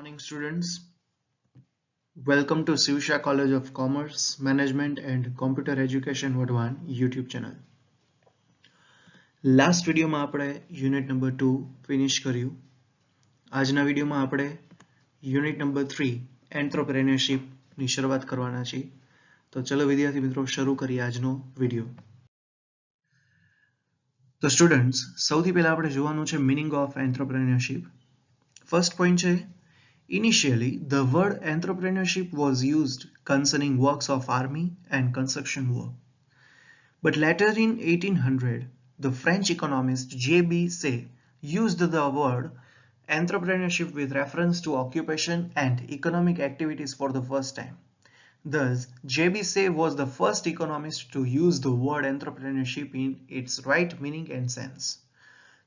morning, students. Welcome to Sivsha College of Commerce, Management and Computer Education Vadwan YouTube channel. Last video માં આપણે unit number 2 finish કર્યું. આજના વિડીયોમાં આપણે unit number 3 entrepreneurship ની શરૂઆત કરવાના છીએ. તો ચલો વિદ્યાર્થી મિત્રો શરૂ કરીએ આજનો વિડીયો. તો સ્ટુડન્ટ્સ સૌથી પહેલા આપણે જોવાનું છે meaning of entrepreneurship. First point છે Initially, the word entrepreneurship was used concerning works of army and construction work. But later in 1800, the French economist J.B. Say used the word entrepreneurship with reference to occupation and economic activities for the first time. Thus, J.B. Say was the first economist to use the word entrepreneurship in its right meaning and sense.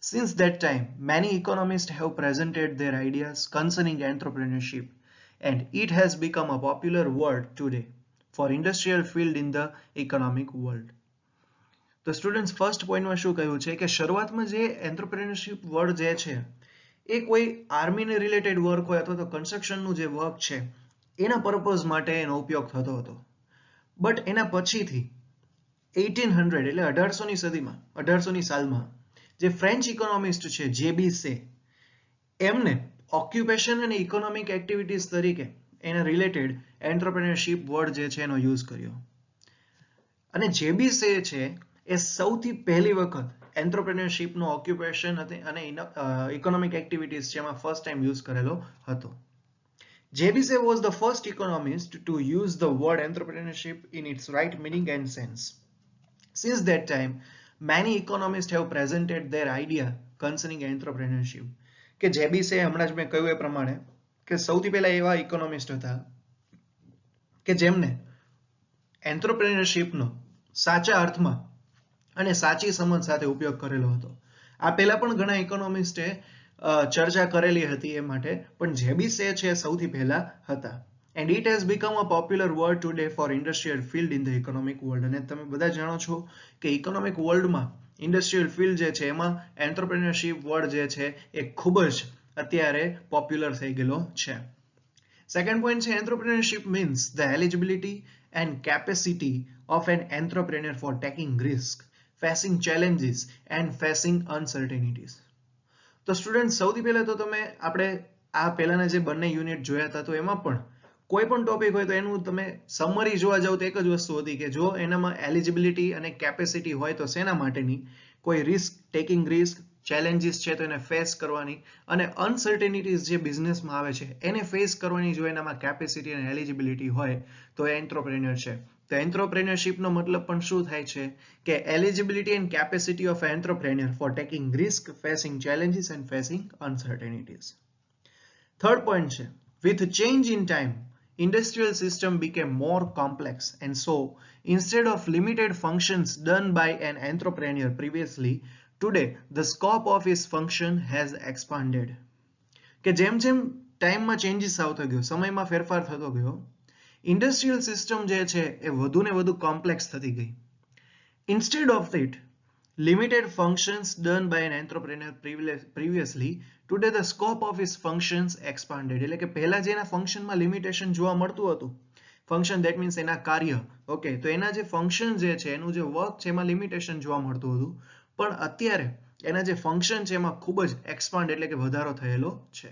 Since that time, many economists have presented their ideas concerning entrepreneurship, and it has become a popular word today for industrial field in the economic world. તો students first પોઈન્ટમાં શું કહ્યું છે કે શરૂઆતમાં જે entrepreneurship word જે છે એ કોઈ આર્મીને રિલેટેડ વર્ક હોય અથવા તો કન્સ્ટ્રક્શનનું જે વર્ક છે એના પર્પઝ માટે એનો ઉપયોગ થતો હતો. બટ એના પછીથી 1800 એટલે 1800ની સદીમાં 1800ની સાલમાં જે ફ્રેન્ચ ઇકોનોમિસ્ટ છે જેબી સે એમને ઓક્યુપેશન અને ઇકોનોમિક એક્ટિવિટીઝ તરીકે એના રિલેટેડ એન્ટરપ્રેન્યોરશિપ વર્ડ જે છે એનો યુઝ કર્યો. અને જેબી સે છે એ સૌથી પહેલી વખત એન્ટરપ્રેન્યોરશિપનો ઓક્યુપેશન અને ઇકોનોમિક એક્ટિવિટીઝ છે એમાં ફર્સ્ટ ટાઈમ યુઝ કરેલો હતો. J B Say was the first economist to use the word entrepreneurship in its right meaning and sense. Since that time, many economists have presented their idea concerning entrepreneurship. કે જેબી સે હમણાં જ મેં કહ્યું એ પ્રમાણે કે સૌથી પહેલા એવા ઇકોનોમિસ્ટ હતા કે જેમને એન્ટરપ્રેન્યોરશિપનો સાચા અર્થમાં અને સાચી સમજ સાથે ઉપયોગ કરેલો હતો. આ પહેલા પણ ઘણા ઇકોનોમિસ્ટે ચર્ચા કરેલી હતી એ માટે, પણ જેબી સે છે સૌથી પહેલા હતા. And it has become a popular word today for industrial field in the economic world. અને તમે બધા જાણો છો કે ઇકોનોમિક વર્લ્ડમાં ઇન્ડસ્ટ્રીયલ ફિલ્ડ જે છે એમાં એન્ટરપ્રેન્યોરશિપ વર્ડ જે છે એ ખૂબ જ અત્યારે પોપ્યુલર થઈ ગયેલો છે. સેકન્ડ પોઈન્ટ છે entrepreneurship means the eligibility and capacity of an entrepreneur for taking risk, facing challenges and facing uncertainties. તો સ્ટુડન્ટ સૌથી પહેલા તો તમે આપણે આ પહેલાના જે બંને યુનિટ જોયા હતા તો એમાં પણ કોઈ પણ ટોપિક હોય તો એનું તમે સમરી જોવા જાવ તો એક જ વસ્તુ હતી કે જો એનામાં એલિજિબિલિટી અને કેપેસિટી હોય તો શેના માટેની, કોઈ રિસ્ક ટેકિંગ રિસ્ક, ચેલેન્જીસ છે તો એને ફેસ કરવાની, અને અનસર્ટેનિટીઝ જે બિઝનેસમાં આવે છે એને ફેસ કરવાની જો એનામાં કેપેસિટી અને એલિજિબિલિટી હોય તો એ એન્ટરપ્રેન્યોર છે. તો એન્ટરપ્રેન્યોરશિપનો મતલબ પણ શું થાય છે કે eligibility and capacity of entrepreneur for taking risk, facing challenges and facing uncertainties. Third point છે with change in time, industrial system became more complex, and so instead of limited functions done by an entrepreneur previously, today the scope of his function has expanded. કે જેમ જેમ ટાઈમમાં changes આવતો ગયો, સમયમાં ફેરફાર થતો ગયો, ઇન્ડસ્ટ્રીયલ સિસ્ટમ જે છે એ વધુ ને વધુ કોમ્પ્લેક્સ થતી ગઈ. Instead of it, limited functions done by an entrepreneur previously, today the scope of his functions expanded. એટલે કે પહેલા જે એના ફંક્શનમાં લિમિટેશન જોવા મળતું હતું, ફંક્શન ધેટ મીન્સ એના કાર્ય, ઓકે, તો એના જે ફંક્શન જે છે એનું જે વર્ક છે એમાં લિમિટેશન જોવા મળતું હતું, પણ અત્યારે એના જે ફંક્શન છે એમાં ખૂબ જ એક્સપાન્ડ એટલે કે વધારો થયેલો છે.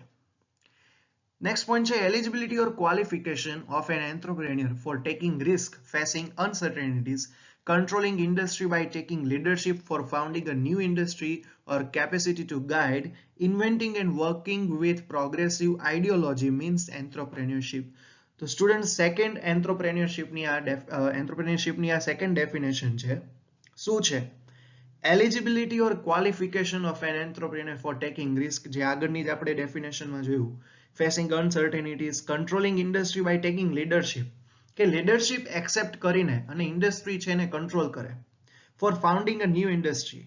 નેક્સ્ટ પોઈન્ટ છે eligibility or qualification of an entrepreneur for taking risk, facing uncertainties, controlling industry by taking leadership for founding a new industry, or capacity to guide, inventing and working with progressive ideology means entrepreneurship. તો student second એન્ટરપ્રેન્યોરશિપની આ second definition છે. શું છે? Eligibility or qualification of an entrepreneur for taking risk, જે આગળની જ આપણે ડેફિનેશનમાં જોયું, facing uncertainties, controlling industry by taking leadership, કે લીડરશિપ એક્સેપ્ટ કરીને અને ઇન્ડસ્ટ્રી છે એને કંટ્રોલ કરે, for founding a new industry,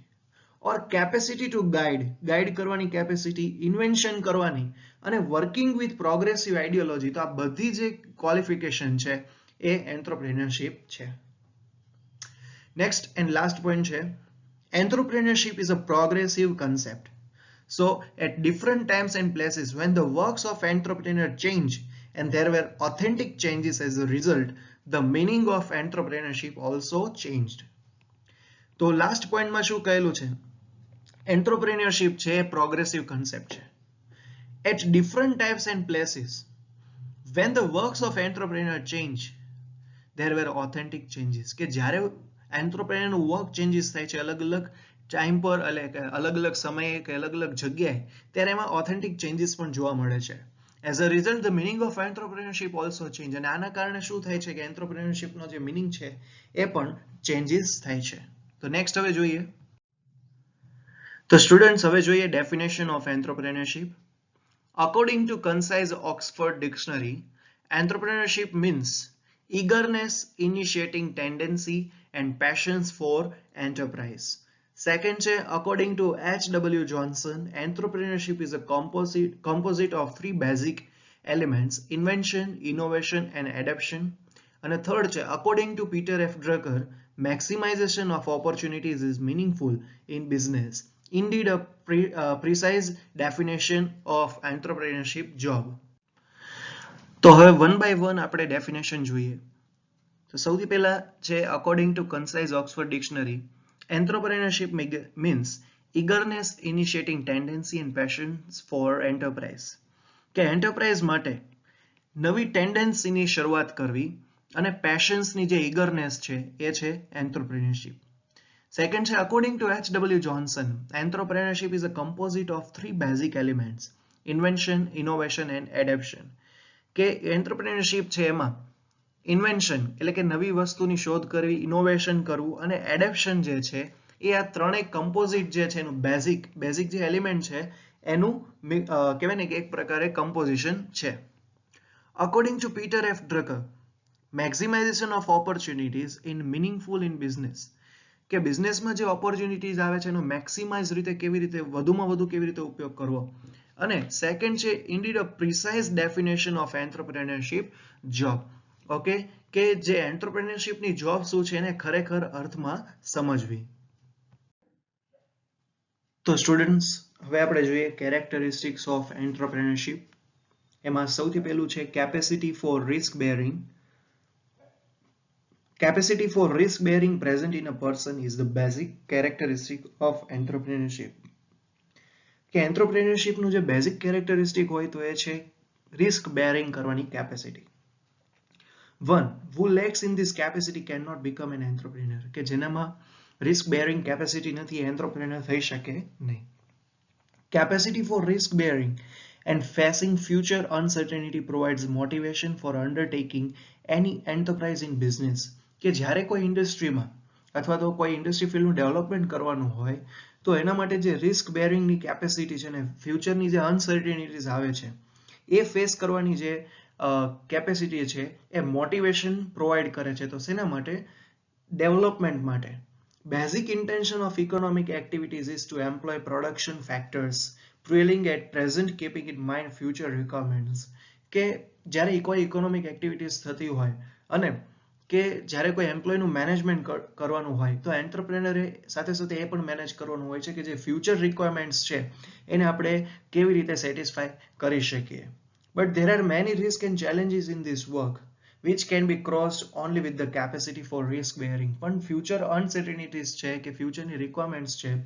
or capacity to guide કરવાની કેપેસિટી, ઇન્વેન્શન કરવાની, અને વર્કિંગ વિથ પ્રોગ્રેસિવ આઈડિયોલોજી. તો આ બધી જે ક્વોલિફિકેશન છે એ એન્ટરપ્રેન્યોરશિપ છે. નેક્સ્ટ એન્ડ લાસ્ટ પોઈન્ટ છે entrepreneurship is a progressive concept. So at different times and places, when the works of entrepreneur change and there were authentic changes as a result, the meaning of entrepreneurship also changed. તો last પોઈન્ટમાં શું કહેલું છે? Entrepreneurship છે એ progressive concept છે. At different times and places, when the works of entrepreneur change, there were authentic changes. કે જ્યારે એન્ટરપ્રેન્યોરનું work changes થાય છે અલગ અલગ ટાઈમ પર, એટલે અલગ અલગ સમયે કે અલગ અલગ જગ્યાએ, ત્યારે એમાં ઓથેન્ટિક ચેન્જીસ પણ જોવા મળે છે. As a result the meaning of entrepreneurship also change. અને આના કારણે શું થાય છે કે એન્ટરપ્રેન્યોરશિપનો જે મિનિંગ છે એ પણ ચેન્જીસ થાય છે. તો નેક્સ્ટ હવે જોઈએ. તો સ્ટુડન્ટ્સ હવે જોઈએ definition of entrepreneurship. According to Concise Oxford Dictionary, entrepreneurship means eagerness, initiating tendency and passions for enterprise. Second છે, according to H.W. Johnson, entrepreneurship is a composite of three basic elements: invention, innovation and adaptation. And third છે, according to Peter F. Drucker, maximization of opportunities is meaningful in business. Indeed, a precise definition of entrepreneurship job. તો હવે one by one આપણે definition જોઈએ. તો સૌથી પહેલા છે according two concise Oxford dictionary, entrepreneurship means eagerness, initiating tendency and passions for enterprise. કે enterprise માટે નવી ટેન્ડન્સીની શરૂઆત કરવી અને પેશન્સની જે ઈગરનેસ છે એ છે એન્ટરપ્રેન્યોરશિપ. સેકન્ડ છે according two H.W. Johnson, entrepreneurship is a composite of three basic elements: invention, innovation and adaptation. કે એન્ટરપ્રેન્યોરશિપ છે એમાં ઇન્વેન્શન એટલે કે નવી વસ્તુની શોધ કરવી, ઇનોવેશન કરવું અને એડેપ્શન જે છે એ આ ત્રણેય કમ્પોઝિટ જે છે એનું બેઝિક જે એલિમેન્ટ છે એનું કહેવાય ને કે એક પ્રકારે કમ્પોઝિશન છે. According to Peter F Drucker, maximisation of opportunities in meaningful in business. કે બિઝનેસમાં જે ઓપોર્ચ્યુનિટીઝ આવે છે એનો મેક્સિમાઇઝ રીતે કેવી રીતે વધુમાં વધુ કેવી રીતે ઉપયોગ કરવો. અને સેકન્ડ છે indeed a precise definition of entrepreneurship job. Okay, કે જે એન્ટરપ્રેન્યોરશિપની જોબ શું છે એને ખરેખર અર્થમાં સમજવી. તો સ્ટુડન્ટ્સ હવે આપણે જોઈએ કેરેક્ટરિસ્ટિક્સ ઓફ એન્ટરપ્રેન્યોરશિપ. એમાં સૌથી પહેલું છે capacity for risk bearing. Capacity for risk bearing present in a person is the basic characteristic of entrepreneurship. કે એન્ટરપ્રેન્યોરશિપનું જે બેઝિક કેરેક્ટરિસ્ટિક હોય તો એ છે રિસ્ક બેરિંગ કરવાની capacity. One who lacks in this capacity cannot become an entrepreneur. કે જેનામાં risk bearing capacity નથી એ entrepreneur થઈ શકે નહીં. Capacity for risk bearing and facing future uncertainty provides motivation for undertaking any enterprise in business. કે જ્યારે કોઈ ઇન્ડસ્ટ્રીમાં અથવા તો કોઈ ઇન્ડસ્ટ્રી ફિલ્ડનું ડેવલપમેન્ટ કરવાનું હોય તો એના માટે જે રિસ્ક બેરિંગની કેપેસિટી છે ને ફ્યુચરની જે અનસર્ટેનિટીઝ આવે છે એ ફેસ કરવાની જે કેપેસિટી છે એ મોટિવેશન પ્રોવાઈડ કરે છે. તો શેના માટે? ડેવલપમેન્ટ માટે. Basic intention of economic activities is to employ production factors prevailing at present keeping in mind future requirements. કે જ્યારે કોઈ ઇકોનોમિક એક્ટિવિટીઝ થતી હોય અને કે જ્યારે કોઈ એમ્પ્લોયનું મેનેજમેન્ટ કરવાનું હોય તો એન્ટરપ્રેનરે સાથે સાથે એ પણ મેનેજ કરવાનું હોય છે કે જે ફ્યુચર રિક્વાયરમેન્ટ્સ છે એને આપણે કેવી રીતે સેટિસ્ફાય કરી શકીએ. But there are many risk and challenges in this work which can be crossed only with the capacity for risk bearing. પણ ફ્યુચર અનસર્ટેનિટીઝ છે કે ફ્યુચરની રિક્વાયરમેન્ટ્સ છે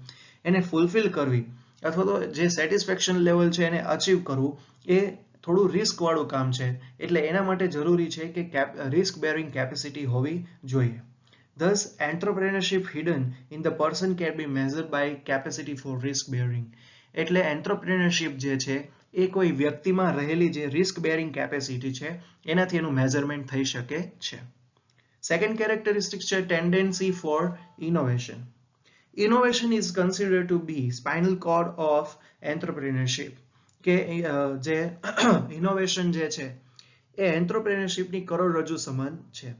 એને ફૂલફિલ કરવી અથવા તો જે સેટિસ્ફેક્શન લેવલ છે એને અચીવ કરવું એ થોડું રિસ્ક વાળું કામ છે. એટલે એના માટે જરૂરી છે કે રિસ્ક બેરિંગ કેપેસિટી હોવી જોઈએ. Thus, entrepreneurship hidden in the person can be measured by capacity for risk bearing. એટલે એન્ટરપ્રેન્યોરશિપ જે છે એ કોઈ વ્યક્તિમાં રહેલી જે રિસ્ક બેરિંગ કેપેસિટી છે એનાથી એનું મેઝરમેન્ટ થઈ શકે છે. સેકન્ડ કેરેક્ટરિસ્ટિક છે tendency for innovation. Innovation is considered to be spinal cord of entrepreneurship. કે જે ઇનોવેશન જે છે એ એન્ટરપ્રેન્યોરશિપની કરોડરજ્જુ સમાન છે.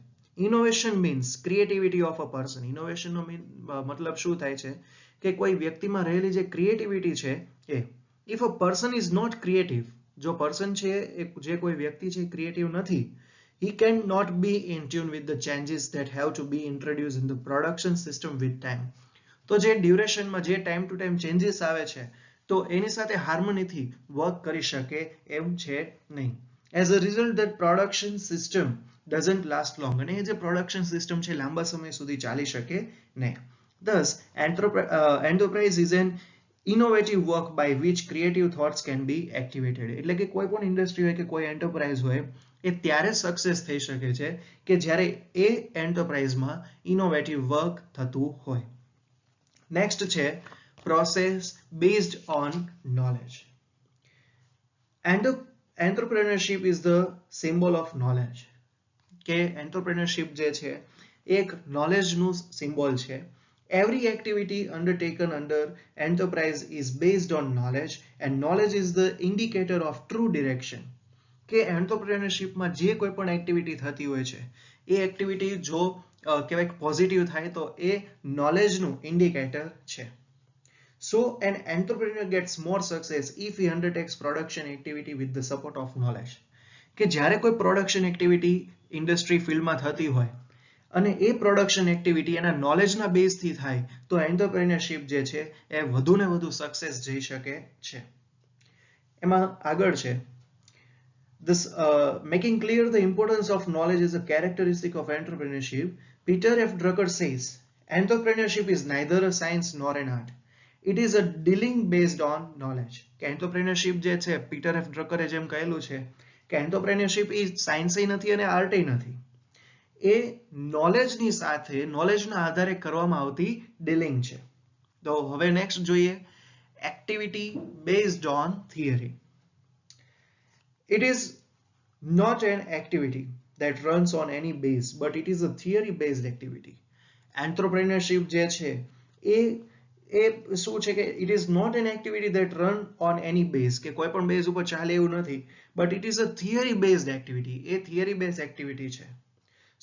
Innovation means creativity of a person. ઇનોવેશનનો મતલબ શું થાય છે કે કોઈ વ્યક્તિમાં રહેલી જે ક્રિએટિવિટી છે એ. If a person is not creative, જો પર્સન છે જે કોઈ વ્યક્તિ છે ક્રિએટિવ નથી, he can not be in tune with the changes that have to be introduced in the production system with time. તો જે ડ્યુરેશનમાં જે ટાઈમ ટુ ટાઈમ ચેન્જીસ આવે છે તો એની સાથે હાર્મનીથી વર્ક કરી શકે એમ છે નહીં. As a result that production system doesn't last long, અને એ જે પ્રોડક્શન સિસ્ટમ છે લાંબા સમય સુધી ચાલી શકે નહીં. Thus, enterprise is an innovative work by which creative thoughts can be activated. એટલે કે કોઈ પણ ઇન્ડસ્ટ્રી હોય કે કોઈ એન્ટરપ્રાઇઝ હોય એ ત્યારે સક્સેસ થઈ શકે છે કે જ્યારે એ એન્ટરપ્રાઇઝમાં ઇનોવેટિવ વર્ક થતું હોય. નેક્સ્ટ છે process based on knowledge. Entrepreneurship is the symbol of knowledge. કે એન્ટરપ્રેન્યોરશિપ જે છે એક નોલેજનું સિમ્બોલ છે. Every activity undertaken under enterprise is based on knowledge, and knowledge is the indicator of true direction. કે એન્ટરપ્રેન્યોરશિપમાં જે કોઈ પણ એક્ટિવિટી થતી હોય છે એ એક્ટિવિટી જો કહેવાય પોઝિટિવ થાય તો એ નોલેજનું ઇન્ડિકેટર છે. So an entrepreneur gets more success if he undertakes production activity with the support of knowledge. કે જ્યારે કોઈ પ્રોડક્શન એક્ટિવિટી ઇન્ડસ્ટ્રી ફિલ્ડમાં થતી હોય અને એ પ્રોડક્શન એક્ટિવિટી એના નોલેજના બેઝથી થાય તો એન્ટરપ્રેન્યોરશિપ જે છે એ વધુ ને વધુ સક્સેસ જઈ શકે છે. એમાં આગળ છે this making clear the importance of knowledge is a characteristic of entrepreneurship. Peter F. Drucker says entrepreneurship is neither a science nor an art. It is a dealing based on knowledge. કે entrepreneurship જે છે Peter F ડ્રકરે જેમ કહેલું છે કે entrepreneurship એ science નથી અને art નથી. એ નોલેજની સાથે નોલેજના આધારે કરવામાં આવતી ડીલિંગ છે. તો હવે નેક્સ્ટ જોઈએ activity based on theory. It is not an activity that runs on any base, but it is a theory based activity. Entrepreneurship જે છે એ શું છે કે it is not an activity that run on any base, કે કોઈ પણ base ઉપર ચાલે એવું નથી, but it is a theory based activity. A theory based activity છે.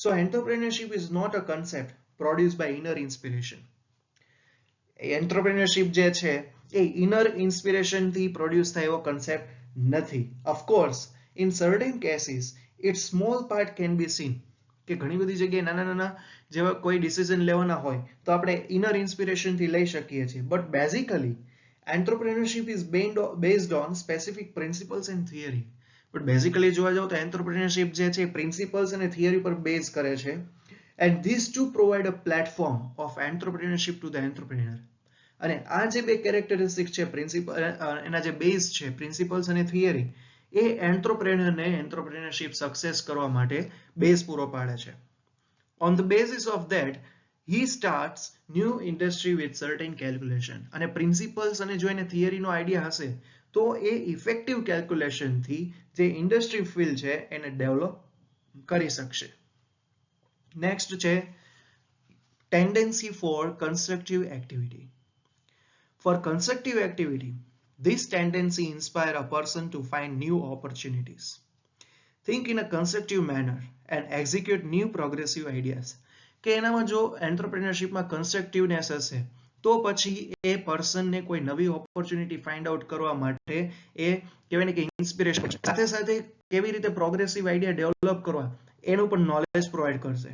So entrepreneurship is not a concept produced by inner inspiration. Entrepreneurship જે છે એ inner inspiration થી produce થાય એવો concept નથી. Of course, in certain cases, its small part can be seen. કે ઘણી બધી જગ્યાએ નાના નાના જેવા કોઈ ડિસિઝન લેવાના હોય તો આપણે inner inspiration થી લઈ શકીએ છીએ. But basically, entrepreneurship is based on specific principles and theory. But basically જોવા જાવ તો entrepreneurship જે છે પ્રિન્સિપલ્સ અને થિયરી પર બેઝ કરે છે. And these two provide a platform of entrepreneurship to the entrepreneur. અને આ જે બે કેરેક્ટરિસ્ટિક છે પ્રિન્સિપલ એના જે બેઝ છે પ્રિન્સિપલ્સ અને થિયરી એ એન્ટરપ્રેન્યોરને એન્ટરપ્રેન્યોરશિપ સક્સેસ કરવા માટે બેઝ પૂરો પાડે છે. On the basis of that, he starts new industry with certain calculation. અને પ્રિન્સિપલ્સ અને જો એને થિયરીનો આઈડિયા હશે તો એ ઇફેક્ટિવ કેલ્ક્યુલેશનથી જે ઇન્ડસ્ટ્રી ફિલ્ડ છે એને ડેવલપ કરી શકશે. નેક્સ્ટ છે tendency for constructive activity. For constructive activity, this tendency inspires a person to find new opportunities, think in a constructive manner, and execute new progressive ideas. કે એનામાં જો એન્ટરપ્રેન્યોરશિપમાં કન્સ્ટ્રક્ટિવનેસ હશે તો પછી એ પર્સનને કોઈ નવી ઓપોર્ચ્યુનિટી ફાઇન્ડ આઉટ કરવા માટે એ કહેવાય ને કે ઇન્સ્પિરેશન સાથે સાથે કેવી રીતે પ્રોગ્રેસિવ આઈડિયા ડેવલપ કરવા એનું પણ નોલેજ પ્રોવાઈડ કરશે.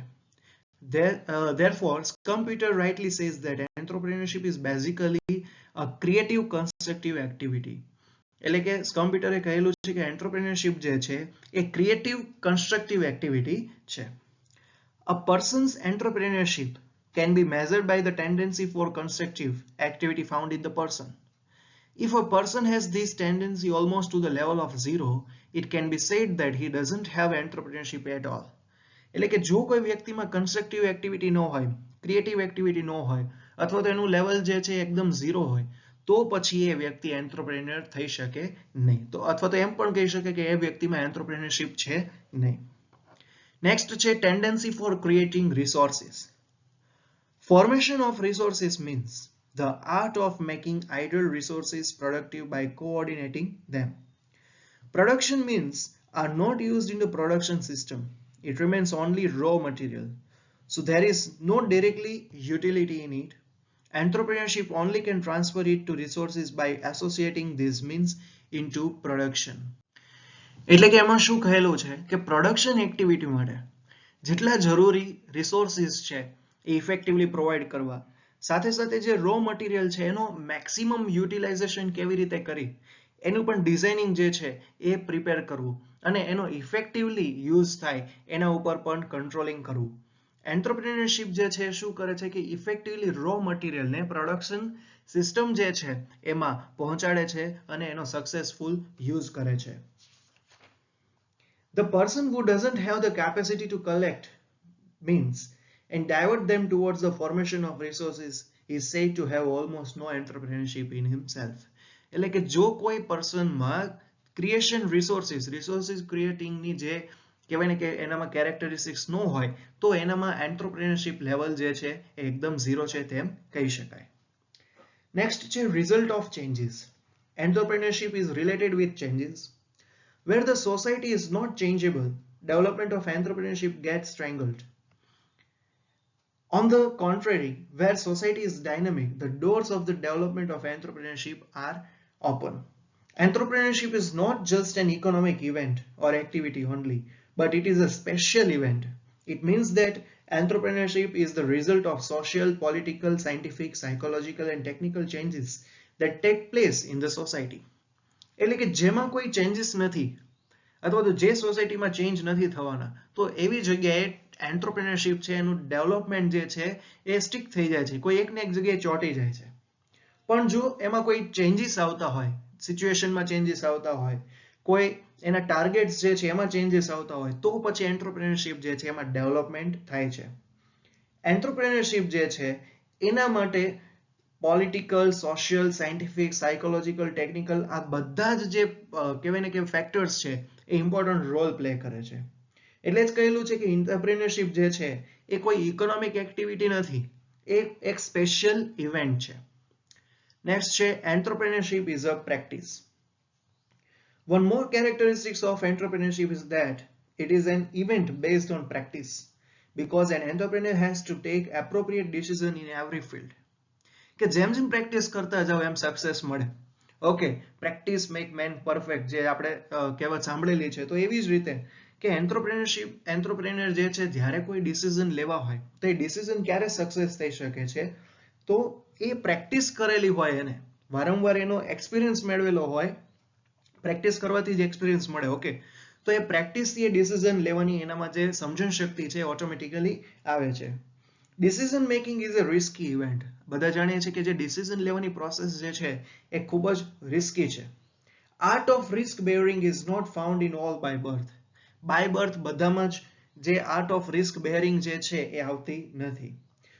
Therefore, Schumpeter rightly says that entrepreneurship is basically a creative constructive activity. એટલે કે સ્કમ્પ્યુટરે કહેલું છે કે એન્ટરપ્રેન્યોરશિપ જે છે એ ક્રિએટિવ કન્સ્ટ્રક્ટિવ એક્ટિવિટી છે. A person's entrepreneurship can be measured by the tendency for constructive activity found in the person. If a person has this tendency almost to the level of zero, it can be said that he doesn't have entrepreneurship at all. એટલે કે જો કોઈ વ્યક્તિમાં constructive activity ન હોય, creative activity ન હોય અથવા તો એનું લેવલ જે છે એકદમ ઝીરો હોય તો પછી એ વ્યક્તિ એન્ટરપ્રેન્યોર થઈ શકે નહીં. તો અથવા તો એમ પણ કહી શકે કે એ વ્યક્તિમાં એન્ટરપ્રેન્યોરશિપ છે નહીં. નેક્સ્ટ છે tendency four creating resources. Formation of resources means the art of making idle resources productive by coordinating them. Production means are not used in the production system. It remains only raw material. So there is no directly utility in it. Entrepreneurship only can transfer it to resources by associating these means into production. એટલે કે એમાં શું કહેલું છે કે production activity માટે જેટલા જરૂરી રિસોર્સિસ છે એ ઇફેક્ટિવલી પ્રોવાઈડ કરવા સાથે સાથે જે રો મટીરિયલ છે એનો મેક્સિમમ યુટિલાઇઝેશન કેવી રીતે કરી એનું પણ ડિઝાઇનિંગ જે છે એ પ્રિપેર કરવું અને એનો ઇફેક્ટિવલી યુઝ થાય એના ઉપર પણ કંટ્રોલિંગ કરવું. એન્ટરપ્રિન્યોરશિપ જે છે શું કરે છે કે ઇફેક્ટિવલી રો મટીરિયલને પ્રોડક્શન સિસ્ટમ જે છે એમાં પહોંચાડે છે અને એનો સક્સેસફુલ યુઝ કરે છે. The person who doesn't have the capacity to collect means and divert them towards the formation of resources is said to have almost no entrepreneurship in himself. એટલે કે જો કોઈ પર્સનમાં ક્રિએશન રિસોર્સિસ ક્રિએટિંગની જે કહેવાય ને કે એનામાં કેરેક્ટરિસ્ટિક્સ ન હોય તો એનામાં એન્ટરપ્રેન્યોરશિપ લેવલ જે છે એ એકદમ ઝીરો છે તેમ કહી શકાય. નેક્સ્ટ છે result of changes. Entrepreneurship is related with changes. Where the society is not changeable, development of entrepreneurship gets strangled. On the contrary, where society is dynamic, the doors of the development of entrepreneurship are open. Entrepreneurship is not just an economic event or activity only, but it is a special event. It means that entrepreneurship is the result of social, political, scientific, psychological, and technical changes that take place in the society. એટલે કે જેમાં કોઈ changes નથી અથવા તો જે સોસાયટીમાં change નથી થવાના તો એવી જગ્યાએ એન્ટરપ્રેન્યોરશિપ છે એનું ડેવલપમેન્ટ જે છે એ સ્ટિક થઈ જાય છે, કોઈ એક ને એક જગ્યાએ ચોંટી જાય છે. પણ જો એમાં કોઈ ચેન્જીસ આવતા હોય, સિચ્યુએશનમાં ચેન્જીસ આવતા હોય, કોઈ એના ટાર્ગેટ્સ જે છે એમાં ચેન્જીસ આવતા હોય તો પછી એન્ટરપ્રેન્યોરશિપ જે છે એમાં ડેવલપમેન્ટ થાય છે. એન્ટરપ્રેન્યોરશિપ જે છે એના માટે political, social, scientific, psychological, technical આ બધા જ જે કહેવાય ને કે ફેક્ટર્સ છે એ ઇમ્પોર્ટન્ટ રોલ પ્લે કરે છે. એટલે જ કહેલું છે કે એન્ટરપ્રેન્યોરશિપ જે છે એ કોઈ ઇકોનોમિક એક્ટિવિટી નથી, એ એક સ્પેશિયલ ઇવેન્ટ છે. નેક્સ્ટ છે entrepreneurship is a practice. One more characteristics of entrepreneurship is that it is an event based on practice because an entrepreneur has to take appropriate decision in every field. કે જેમ જેમ practice કરતા જાવ એમ success મળે. Okay, practice make main perfect જે આપણે કહેવત સાંભળેલી છે તો એવી જ રીતે કે એન્ટરપ્રેન્યોર જે છે જ્યારે કોઈ ડિસિઝન લેવા હોય તો એ ડિસિઝન ક્યારે સક્સેસ થઈ શકે છે તો એ પ્રેક્ટિસ કરેલી હોય, એને વારંવાર એનો એક્સપિરિયન્સ મેળવેલો હોય, પ્રેક્ટિસ કરવાથી જ એક્સપિરિયન્સ મળે. ઓકે, તો એ પ્રેક્ટિસથી એ ડિસિઝન લેવાની એનામાં જે સમજણ શક્તિ છે ઓટોમેટિકલી આવે છે. Decision making is a risky event. બધા જાણીએ છીએ કે જે ડિસિઝન લેવાની પ્રોસેસ જે છે એ ખૂબ જ રિસ્કી છે. Art of risk bearing is not found in all by birth. By birth બધામાં જ જે આર્ટ ઓફ રિસ્ક બેરિંગ જે છે એ આવતી નથી.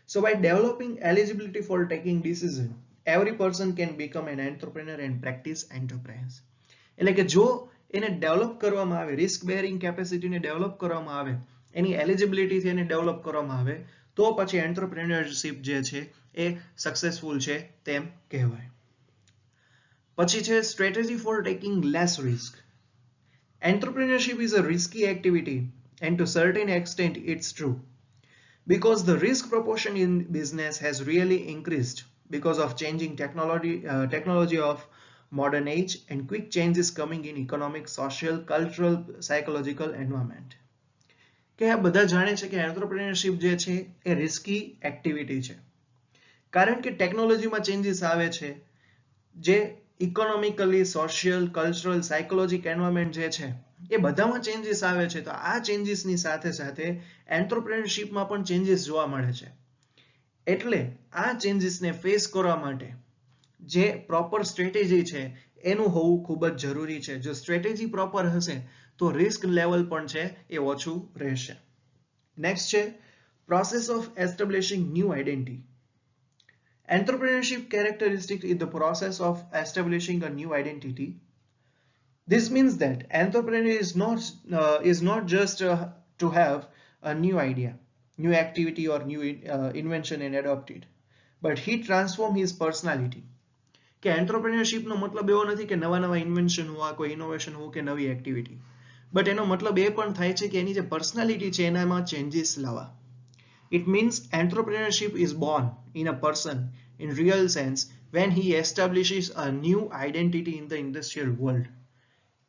So by developing eligibility for taking decision, every person can become an entrepreneur and practise enterprise. એટલે કે જો એને ડેવલપ કરવામાં આવે, રિસ્ક બેરિંગ કેપેસિટીને ડેવલપ કરવામાં આવે, એની એલિજિબિલિટીથી એને ડેવલપ કરવામાં આવે તો પછી એન્ટરપ્રેન્યોરશિપ જે છે એ સક્સેસફુલ છે તેમ કહેવાય. પછી છે strategy for taking less risk. Entrepreneurship is a risky activity and to certain extent it's true because the risk proportion in business has really increased because of changing technology of modern age and quick changes coming in economic, social, cultural, psychological environment. કે આ બધા જાણે છે કે entrepreneurship જે છે એ risky activity છે કારણ કે ટેકનોલોજીમાં ચેન્જીસ આવે છે, જે ઇકોનોમિકલી, સોશિયલ, કલ્ચરલ, સાયકોલોજીક એન્વાયરમેન્ટ જે છે એ બધામાં ચેન્જીસ આવે છે. તો આ ચેન્જીસની સાથે સાથે એન્ટરપ્રેન્યોરશિપમાં પણ ચેન્જીસ જોવા મળે છે. એટલે આ ચેન્જીસને ફેસ કરવા માટે જે પ્રોપર સ્ટ્રેટેજી છે એનું હોવું ખૂબ જ જરૂરી છે. જો સ્ટ્રેટેજી પ્રોપર હશે તો રિસ્ક લેવલ પણ છે એ ઓછું રહેશે. નેક્સ્ટ છે process of એસ્ટાબ્લિશિંગ new identity. Entrepreneurship characteristic is the process of establishing a new identity. This means that entrepreneur is not just to have a new idea, new activity or new invention and adopt it, but he transform his personality. કે એન્ટરપ્રેન્યોરશિપનો મતલબ એવો નથી કે નવા નવા invention હોવા, કોઈ innovation હોવું કે નવી એક્ટિવિટી, બટ એનો મતલબ એ પણ થાય છે કે એની જે પર્સનાલિટી છે એનામાં ચેન્જીસ લાવવા. It means entrepreneurship is born in a person in real sense when he establishes a new identity in the industrial world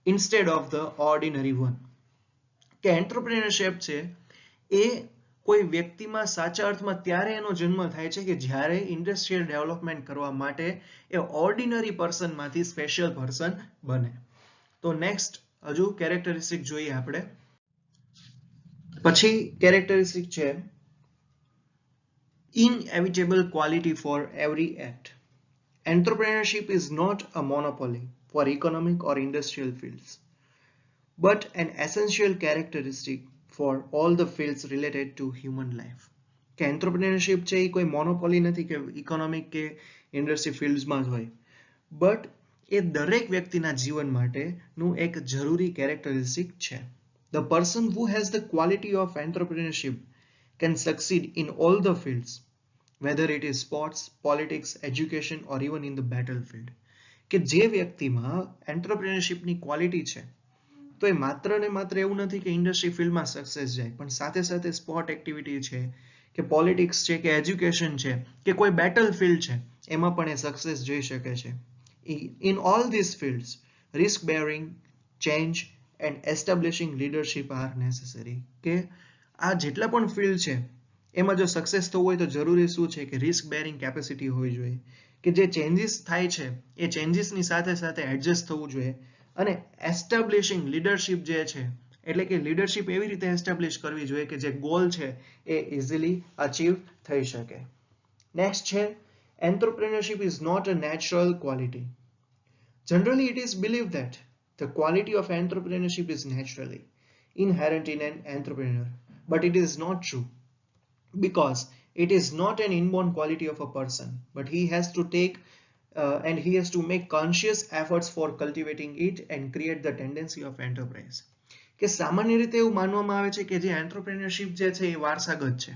instead of the ordinary one. કે entrepreneurship છે એ કોઈ વ્યક્તિમાં સાચા અર્થમાં ત્યારે એનો જન્મ થાય છે કે જ્યારે ઇન્ડસ્ટ્રીયલ ડેવલપમેન્ટ કરવા માટે એ ઓર્ડિનરી પર્સનમાંથી સ્પેશિયલ પર્સન બને. તો નેક્સ્ટ હજુ કેરેક્ટરિસ્ટિક જોઈએ આપણે. પછી કેરેક્ટરિસ્ટિક છે inevitable quality for every act. Entrepreneurship is not a monopoly for economic or industrial fields, but an essential characteristic for all the fields related to human life. કે entrepreneurship છે એ કોઈ monopoly નથી કે economic કે industry ફિલ્ડ્સમાં જ હોય, but એ દરેક વ્યક્તિના જીવન માટેનું એક જરૂરી કેરેક્ટરિસ્ટિક છે. The person who has the quality of entrepreneurship can succeed in all the fields, whether it is sports, politics, education or even in the battlefield. કે જે વ્યક્તિમાં એન્ટરપ્રિન્યોરશિપની ક્વોલિટી છે તો એ માત્ર ને માત્ર એવું નથી કે ઇન્ડસ્ટ્રી ફિલ્ડમાં સક્સેસ જાય, પણ સાથે સાથે સ્પોર્ટ એક્ટિવિટી છે કે પોલિટિક્સ છે કે એજ્યુકેશન છે કે કોઈ બેટલ ફિલ્ડ છે એમાં પણ એ સક્સેસ જઈ શકે છે. In all these fields, risk bearing, change and establishing leadership are necessary. કે આ જેટલા પણ ફિલ્ડ છે એમાં જો સક્સેસ થવું હોય તો જરૂરી શું છે કે રિસ્ક બેરિંગ કેપેસિટી હોવી જોઈએ, કે જે ચેન્જીસ થાય છે એ ચેન્જીસની સાથે સાથે એડજસ્ટ થવું જોઈએ, અને એસ્ટાબ્લિશિંગ લીડરશિપ જે છે એટલે કે લીડરશિપ એવી રીતે એસ્ટાબ્લિશ કરવી જોઈએ કે જે ગોલ છે એ ઇઝીલી અચીવ થઈ શકે. નેક્સ્ટ છે entrepreneurship is not a natural quality. Generally it is believed that the quality of entrepreneurship is naturally inherent in an entrepreneur, but it is not true, because it is not an inborn quality of a person, but he has to take and he has to make conscious efforts for cultivating it and create the tendency of enterprise. કે સામાન્ય રીતે એવું માનવામાં આવે છે કે જે entrepreneurship જે છે એ વારસાગત છે,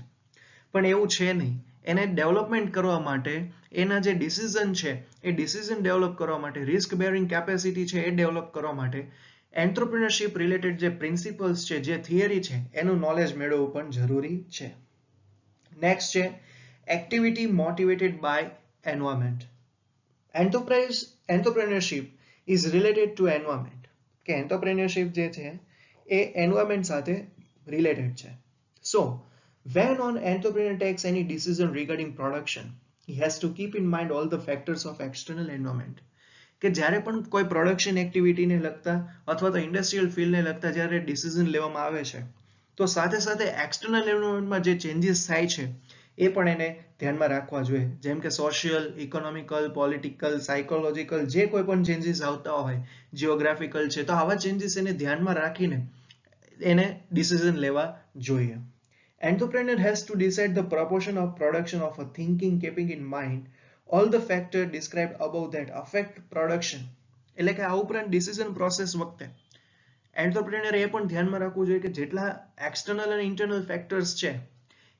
પણ એવું છે નહીં. એને ડેવલપમેન્ટ કરવા માટે એના જે ડિસિઝન છે એ ડિસિઝન ડેવલપ કરવા માટે, રિસ્ક બેરિંગ કેપેસિટી છે એ ડેવલપ કરવા માટે એન્ટરપ્રેન્યોરશિપ રિલેટેડ જે પ્રિન્સિપલ્સ છે, જે થિયરી છે એનું નોલેજ મેળવવું પણ જરૂરી છે. નેક્સ્ટ છે activity motivated by environment. Entrepreneurship is related to environment. કે entrepreneurship જે છે એ environment સાથે related છે. So, when an entrepreneur takes any decision regarding production, he has to keep in mind all the factors of external environment. કે જ્યારે પણ કોઈ production એક્ટિવિટીને લગતા અથવા તો ઇન્ડસ્ટ્રીયલ ફિલ્ડને લગતા જ્યારે ડિસિઝન લેવામાં આવે છે તો સાથે સાથે એક્સટર્નલ એન્વાયરમેન્ટમાં જે ચેન્જીસ થાય છે એ પણ એને ધ્યાનમાં રાખવા જોઈએ, જેમ કે સોશિયલ, ઇકોનોમિકલ, પોલિટિકલ, સાયકોલોજીકલ જે કોઈ પણ ચેન્જીસ આવતા હોય, જીઓગ્રાફિકલ છે, તો આવા ચેન્જીસ એને ધ્યાનમાં રાખીને એને ડિસિઝન લેવા જોઈએ. Entrepreneur has to decide the proportion of production of a thinking, keeping in mind all the factors described above that affect production. એટલે કે આ ઉપરાંત ડિસિઝન પ્રોસેસ વખતે એન્ટરપ્રેન્યોર એ પણ ધ્યાનમાં રાખવું જોઈએ કે જેટલા એક્સટર્નલ અને ઇન્ટરનલ ફેક્ટર્સ છે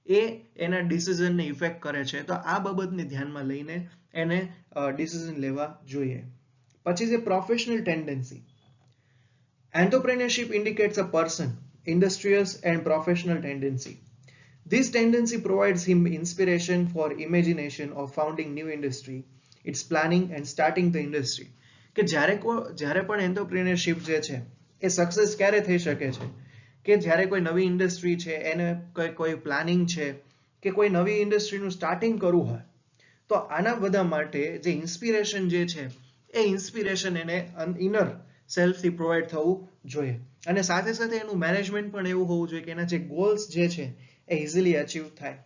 એ એના ડિસિઝનને ઇફેક્ટ કરે છે, તો આ બાબતને ધ્યાનમાં લઈને એને ડિસિઝન લેવા જોઈએ. પછી છે professional tendency. Entrepreneurship indicates a person, industrious and professional tendency. This tendency provides him inspiration for imagination of founding new industry, its planning and starting the industry. કે જ્યારે પણ એન્ટરપ્રેન્યોરશિપ જે છે એ સક્સેસ ક્યારે થઈ શકે છે કે જ્યારે કોઈ નવી ઇન્ડસ્ટ્રી છે એને કોઈ પ્લાનિંગ છે કે કોઈ નવી ઇન્ડસ્ટ્રીનું સ્ટાર્ટિંગ કરવું હોય, તો આના બધા માટે જે ઇન્સ્પિરેશન જે છે એ ઇન્સ્પિરેશન એને ઇનર સેલ્ફથી પ્રોવાઈડ થવું જોઈએ, અને સાથે સાથે એનું મેનેજમેન્ટ પણ એવું હોવું જોઈએ કે એના જે ગોલ્સ જે છે એ ઇઝીલી અચીવ થાય.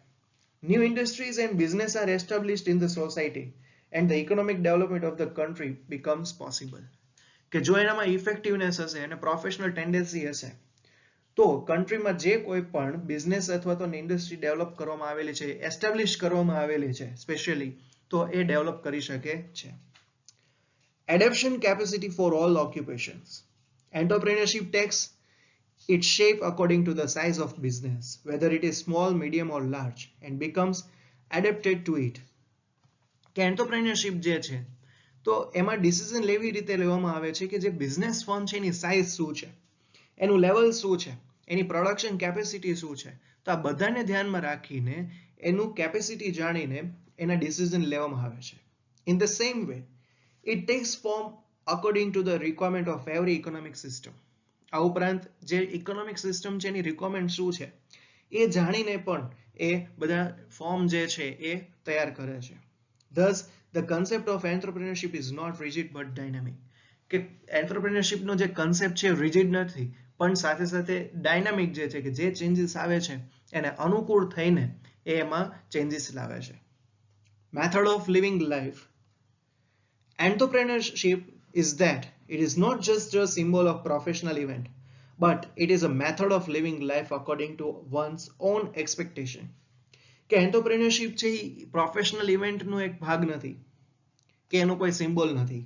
New industries and business are established in the society and the economic development of the country becomes possible. કે જો એનામાં ઇફેક્ટિવનેસ હશે અને પ્રોફેશનલ ટેન્ડન્સી હશે તો કન્ટ્રીમાં જે કોઈ પણ બિઝનેસ અથવા તો ઇન્ડસ્ટ્રી ડેવલપ કરવામાં આવેલી છે, એસ્ટાબ્લિશ કરવામાં આવેલી છે સ્પેશિયલી, તો એ ડેવલપ કરી શકે છે. Adaptation capacity for all occupations. Entrepreneurship takes its shape according to the size of business, whether it is small, medium or large, and becomes adapted to it. કે એન્ટરપ્રેન્યોરશિપ જે છે તો એમાં ડિસિઝન લેવી રીતે લેવામાં આવે છે કે જે બિઝનેસ ફર્મ છે એની સાઇઝ શું છે, એનું લેવલ શું છે, એની પ્રોડક્શન કેપેસિટી શું છે, તો આ બધાને ધ્યાનમાં રાખીને એનું કેપેસિટી જાણીને એના ડિસિઝન લેવામાં આવે છે. In the same way, it takes form according to the requirement of every economic system. આ ઉપરાંત જે ઇકોનોમિક સિસ્ટમ છે એની રિક્વાયરમેન્ટ શું છે એ જાણીને પણ એ બધા ફોર્મ જે છે એ તૈયાર કરે છે. Thus, the concept of entrepreneurship is not rigid but dynamic. કે એન્ટરપ્રેન્યોરશિપનો જે કન્સેપ્ટ છે રિજિડ નથી, પણ સાથે સાથે ડાયનામિક જે છે કે જે ચેન્જીસ આવે છે એને અનુકૂળ થઈને એ એમાં ચેન્જીસ લાવે છે. Method of living life. Entrepreneurship is that it is not just a symbol of professional event, but it is a method of living life according to one's own expectation. કે entrepreneurship છે એ professional ઇવેન્ટનો એક ભાગ નથી કે એનો કોઈ symbol નથી,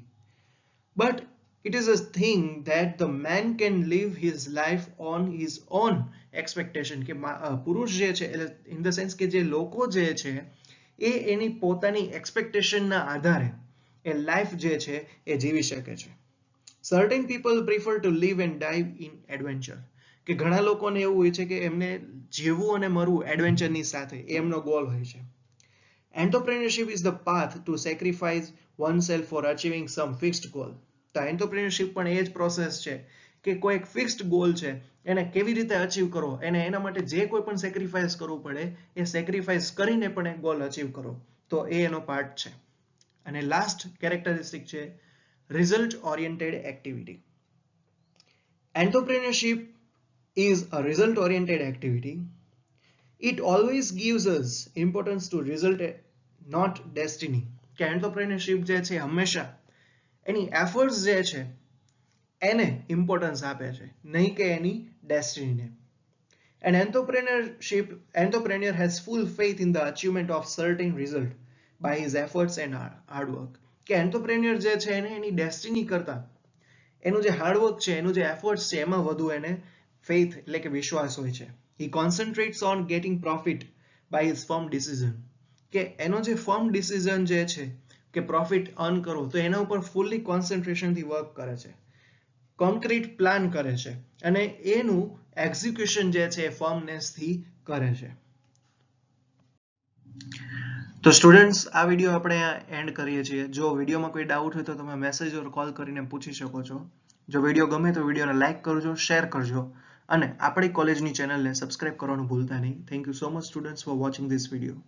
but it is a thing that the man can live his life on his own expectation. કે પુરુષ જે છે એટલે ઇન ધ સેન્સ કે જે લોકો જે છે એ એની પોતાની એક્સપેક્ટેશનના આધારે એ લાઈફ જે છે એ જીવી શકે છે. Certain people prefer to live and die in adventure. કે ઘણા લોકોને એવું હોય છે કે એમને જીવવું અને મરવું એડવેન્ચરની સાથે એ એમનો ગોલ હોય છે. Entrepreneurship is the path to sacrifice oneself for achieving some fixed goal. તો એન્ટરપ્રેન્યોરશિપ પણ એ જ પ્રોસેસ છે કે કોઈ એક ફિક્સ્ડ ગોલ છે એને કેવી રીતે અચીવ કરવો, એને એના માટે જે કોઈ પણ સેક્રિફાઈસ કરવું પડે એ સેક્રિફાઈસ કરીને પણ એક ગોલ અચીવ કરો, તો એ એનો પાર્ટ છે. અને લાસ્ટ કેરેક્ટરિસ્ટિક છે result oriented activity. Entrepreneurship is a result oriented activity. It always gives us importance to result, not destiny. કે એન્ટરપ્રેન્યોરશિપ જે છે હંમેશા એની એફર્ટ્સ જે છે એને ઇમ્પોર્ટન્સ આપે છે, નહીં કે એની ડેસ્ટિનીને. An entrepreneur has full faith in the achievement of certain result by his efforts and hard work. કે એન્ટરપ્રેન્યોર જે છે એને એની ડેસ્ટિની કરતા એનું જે હાર્ડવર્ક છે, એનું જે એફર્ટ્સ છે એમાં વધુ એને ફેથ એટલે કે વિશ્વાસ હોય છે. He concentrates on getting profit by his firm decision. કે એનો જે ફર્મ ડિસિઝન જે છે કે પ્રોફિટ અર્ન કરો તો એના ઉપર ફૂલ્લી કોન્સન્ટ્રેશનથી વર્ક કરે છે, કોન્ક્રીટ પ્લાન કરે છે અને એનું એક્ઝિક્યુશન જે છે ફર્મનેસથી કરે છે. તો સ્ટુડન્ટ્સ આ વિડીયો આપણે એન્ડ કરીએ છીએ. જો વિડીયોમાં કોઈ ડાઉટ હોય તો તમે મેસેજ ઓર કોલ કરીને પૂછી શકો છો. જો વિડીયો ગમે તો વિડીયોને લાઇક કરજો, શેર કરજો અને આપણી કોલેજની ચેનલને સબસ્ક્રાઇબ કરવાનું ભૂલતા નહીં. Thank you so much students for watching this video.